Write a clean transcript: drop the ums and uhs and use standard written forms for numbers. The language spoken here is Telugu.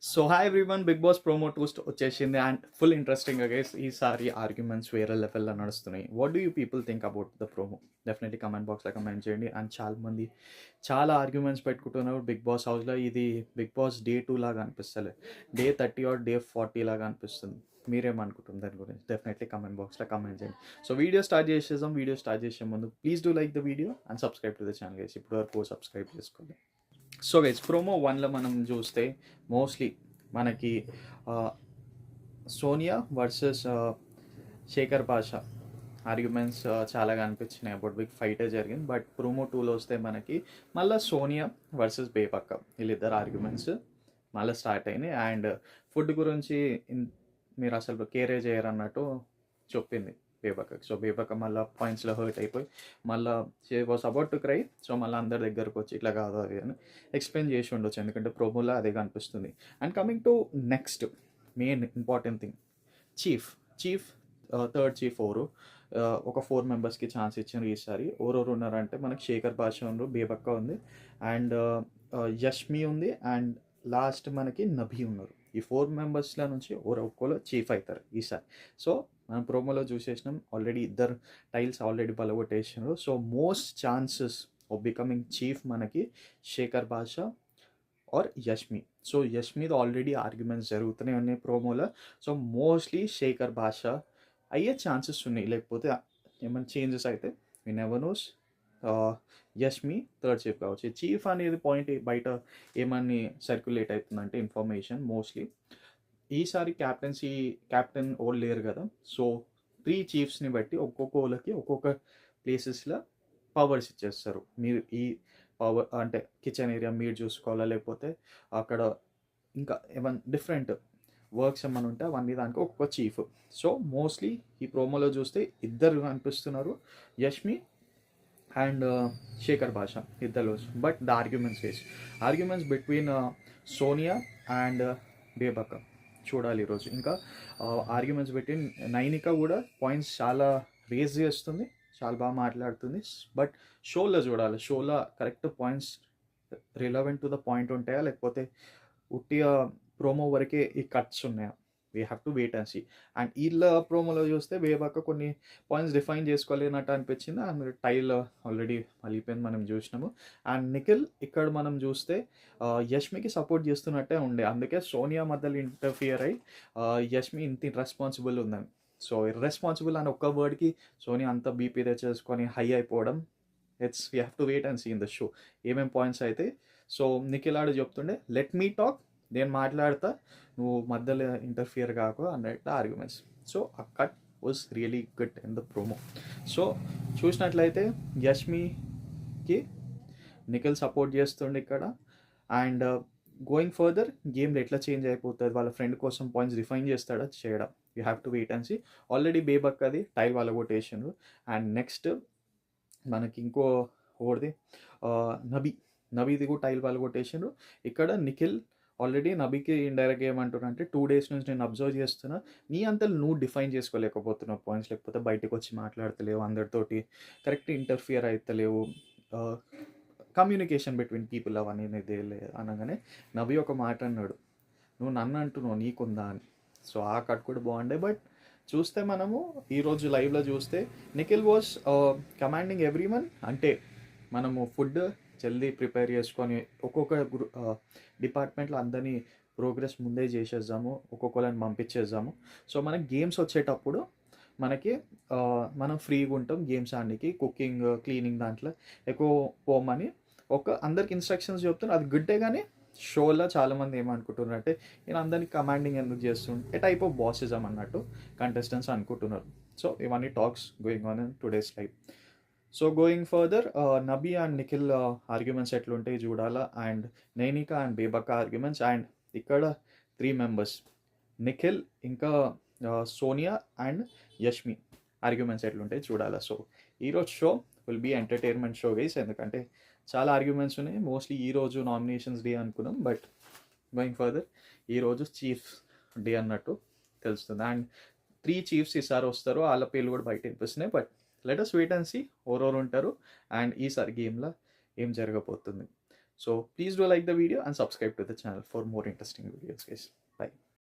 So hi everyone, Bigg Boss promo టూస్ట్ వచ్చేసింది అండ్ ఫుల్ ఇంట్రెస్టింగ్ గైస్. ఈసారి ఆర్గ్యుమెంట్స్ వేరే లెవెల్లో నడుస్తున్నాయి. What do you people think about the promo? Definitely comment బాక్స్లో కమెంట్ చేయండి. అండ్ చాలా ఆర్గ్యుమెంట్స్ పెట్టుకుంటున్నారు బిగ్ బాస్ హౌస్లో. ఇది బిగ్ బాస్ డే 2 లాగా అనిపిస్తలే, డే 30 ఆర్ డే 40 లాగా అనిపిస్తుంది. మీరేమనుకుంటుంది దాని గురించి? డెఫినెట్లీ కమెంట్ బాక్స్లో కమెంట్ చేయండి. సో వీడియో స్టార్ట్ చేసే ముందు please do like the video and subscribe to the channel guys. ఇప్పుడు వరకు సబ్స్క్రైబ్ చేసుకోండి. సో గైస్, ప్రోమో 1లో మనం చూస్తే మోస్ట్లీ మనకి సోనియా వర్సెస్ శేఖర్ భాషా ఆర్గ్యుమెంట్స్ చాలా కనిపించినాయి. అబౌట్ బిగ్ ఫైటే జరిగింది. బట్ ప్రోమో 2లో వస్తే మనకి మళ్ళీ సోనియా వర్సెస్ బేపక్క వీళ్ళిద్దరు ఆర్గ్యుమెంట్స్ మళ్ళీ స్టార్ట్ అయినాయి. అండ్ ఫుడ్ గురించి మీరు అసలు కేరే చేయరు అన్నట్టు చెప్పింది బేబక్కకి. సో బేబక్క మళ్ళీ పాయింట్స్లో హర్ట్ అయిపోయి మళ్ళీ she was about to cry. So మళ్ళీ అందరి దగ్గరకు వచ్చి ఇట్లా కాదు అది అని ఎక్స్ప్లెయిన్ చేసి ఉండొచ్చు, ఎందుకంటే ప్రోమోలో అదే కనిపిస్తుంది. And coming to next main important thing, chief third chief ఎవరు? ఒక 4 మెంబర్స్కి ఛాన్స్ ఇచ్చిన ఈసారి. ఎవరెవరు ఉన్నారంటే మనకి శేఖర్ భాష ఉన్నారు, బేబక్క ఉంది, అండ్ యష్మి ఉంది, అండ్ లాస్ట్ మనకి నభి ఉన్నారు. ఈ 4 మెంబర్స్ల నుంచి ఒక్కోలో చీఫ్ అవుతారు ఈసారి. సో మనం ప్రోమోలో చూసేసినాం ఆల్రెడీ, ఇద్దరు టైల్స్ ఆల్రెడీ బలగొట్టేసినారు. So most chances of becoming chief మనకి శేఖర్ భాష ఆర్ యష్మి. సో యష్మిది ఆల్రెడీ ఆర్గ్యుమెంట్స్ జరుగుతూనే ఉన్నాయి ప్రోమోలో. సో మోస్ట్లీ శేఖర్ భాష అయ్యే ఛాన్సెస్ ఉన్నాయి, లేకపోతే ఏమైనా చేంజెస్ అయితే we never knows. Yashmi third chief కావచ్చు. చీఫ్ అనేది పాయింట్ బయట ఏమని సర్క్యులేట్ అవుతుందంటే ఇన్ఫర్మేషన్ మోస్ట్లీ ఈసారి క్యాప్టెన్ ఓళ్ళు లేరు కదా. సో 3 చీఫ్స్ని బట్టి ఒక్కొక్క వాళ్ళకి ఒక్కొక్క ప్లేసెస్లో పవర్స్ ఇచ్చేస్తారు. మీరు ఈ పవర్ అంటే కిచెన్ ఏరియా మీరు చూసుకోవాలా, లేకపోతే అక్కడ ఇంకా ఏమైనా డిఫరెంట్ వర్క్స్ ఏమైనా ఉంటే అవన్నీ దానికి ఒక్కొక్క చీఫ్. సో మోస్ట్లీ ఈ ప్రోమోలో చూస్తే ఇద్దరు అనిపిస్తున్నారు, యష్మి అండ్ శేఖర్ భాష ఇద్దరు. But the arguments between Sonia and Bebakka చూడాలి ఈరోజు. ఇంకా ఆర్గ్యుమెంట్స్ బిట్వీన్ నైనిక కూడా పాయింట్స్ చాలా రేజ్ చేస్తుంది, చాలా బాగా మాట్లాడుతుంది. బట్ షోలో చూడాలి, షోలో correct points relevant to the point ఉంటాయా, లేకపోతే ఉట్టిగా ప్రోమో వరకే ఈ కట్స్ ఉన్నాయా? We have to wait and see. And వీళ్ళ ప్రోమోలో చూస్తే బేబాక కొన్ని పాయింట్స్ డిఫైన్ చేసుకోలేనట్టు అనిపించింది. అండ్ టైల్ ఆల్రెడీ మలిపోయింది, మనం చూసినాము. అండ్ నిఖిల్ ఇక్కడ మనం చూస్తే యష్మికి సపోర్ట్ చేస్తున్నట్టే ఉండే, అందుకే సోనియా మధ్యలో ఇంటర్ఫియర్ అయ్యి యష్మి ఇంత ఇర్రెస్పాన్సిబుల్ ఉందని. సో ఇర్రెస్పాన్సిబుల్ అని ఒక్క వర్డ్కి సోనియా అంత బీపీ తెచ్చేసుకొని హై అయిపోవడం. We have to wait and see in the show ఏమేమి పాయింట్స్ అయితే. సో నిఖిల్ ఆడు చెప్తుండే, లెట్ మీ టాక్, నేను మాట్లాడతా, నువ్వు మధ్యలో ఇంటర్ఫియర్ కాకు అన్నట్టు ఆర్గ్యుమెంట్స్. సో ఆ cut was really good in the promo. So చూసినట్లయితే యష్మికి నిఖిల్ సపోర్ట్ చేస్తుండే ఇక్కడ. అండ్ గోయింగ్ ఫర్దర్ గేమ్లో ఎట్లా చేంజ్ అయిపోతుంది, వాళ్ళ ఫ్రెండ్ కోసం పాయింట్స్ డిఫైన్ చేస్తాడా చేయడం, you have to wait and see. Already Bebak అది టైల్ వాళ్ళ కొట్టేసిండ్రు. అండ్ నెక్స్ట్ మనకి ఇంకో ఓడిది నబీది కూడా టైల్ వాళ్ళు కొట్టేసిండ్రు. ఇక్కడ నిఖిల్ ఆల్రెడీ నబీకి ఇండైరెక్ట్ ఏమంటున్నా అంటే 2 days నుంచి నేను అబ్జర్వ్ చేస్తున్నా, నీ అంతలు నువ్వు డిఫైన్ చేసుకోలేకపోతున్నావు పాయింట్స్, లేకపోతే బయటకు వచ్చి మాట్లాడతలేవు, అందరితోటి కరెక్ట్ ఇంటర్ఫియర్ అవుతలేవు, కమ్యూనికేషన్ బిట్వీన్ పీపుల్ అవన్నీ అనగానే నబీ ఒక మాట అన్నాడు, నువ్వు నన్ను అంటున్నావు నీకుందా అని. సో ఆ కట్ కూడా బాగుండే. బట్ చూస్తే మనము ఈరోజు లైవ్లో చూస్తే నిఖిల్ వాస్ కమాండింగ్ ఎవ్రీవన్. అంటే మనము ఫుడ్ జల్దీ ప్రిపేర్ చేసుకొని ఒక్కొక్క డిపార్ట్మెంట్లో అందరినీ ప్రోగ్రెస్ ముందే చేసేద్దాము, ఒక్కొక్కరిని పంపించేద్దాము. సో మనకి గేమ్స్ వచ్చేటప్పుడు మనకి మనం ఫ్రీగా ఉంటాం గేమ్స్ ఆడడానికి, కుకింగ్ క్లీనింగ్ దాంట్లో ఎక్కువ పోమని అందరికి ఇన్స్ట్రక్షన్స్ చెప్తున్నారు. అది గుడ్డే. కానీ షోలో చాలామంది ఏమనుకుంటున్నారు అంటే నేను అందరినీ కమాండింగ్ ఎందుకు చేస్తుంటే ఏ టైప్ ఆఫ్ బాసిజం అన్నట్టు కంటెస్టెంట్స్ అనుకుంటున్నారు. సో ఇవన్నీ talks going on in today's live. So going further Nabi and Nikhil arguments ఎట్లుంటాయి చూడాలా. And Nainika and Bebakka arguments. And ఇక్కడ 3 members నిఖిల్, ఇంకా సోనియా అండ్ యష్మి ఆర్గ్యుమెంట్స్ ఎట్లుంటాయి చూడాలా. సో ఈరోజు show will be entertainment show guys, ఎందుకంటే చాలా ఆర్గ్యుమెంట్స్ ఉన్నాయి. మోస్ట్లీ ఈరోజు నామినేషన్స్ డే అనుకున్నాం, బట్ గోయింగ్ ఫర్దర్ ఈరోజు చీఫ్ డే అన్నట్టు తెలుస్తుంది. అండ్ 3 చీఫ్స్ ఈసారి వస్తారు, వాళ్ళ పేర్లు కూడా బయట వినిపిస్తున్నాయి. But let us wait and see ఎవరెవరు ఉంటారు అండ్ ఈసారి గేమ్లో ఏం జరగబోతుంది. So please do like the video and subscribe to the channel for more interesting videos, guys.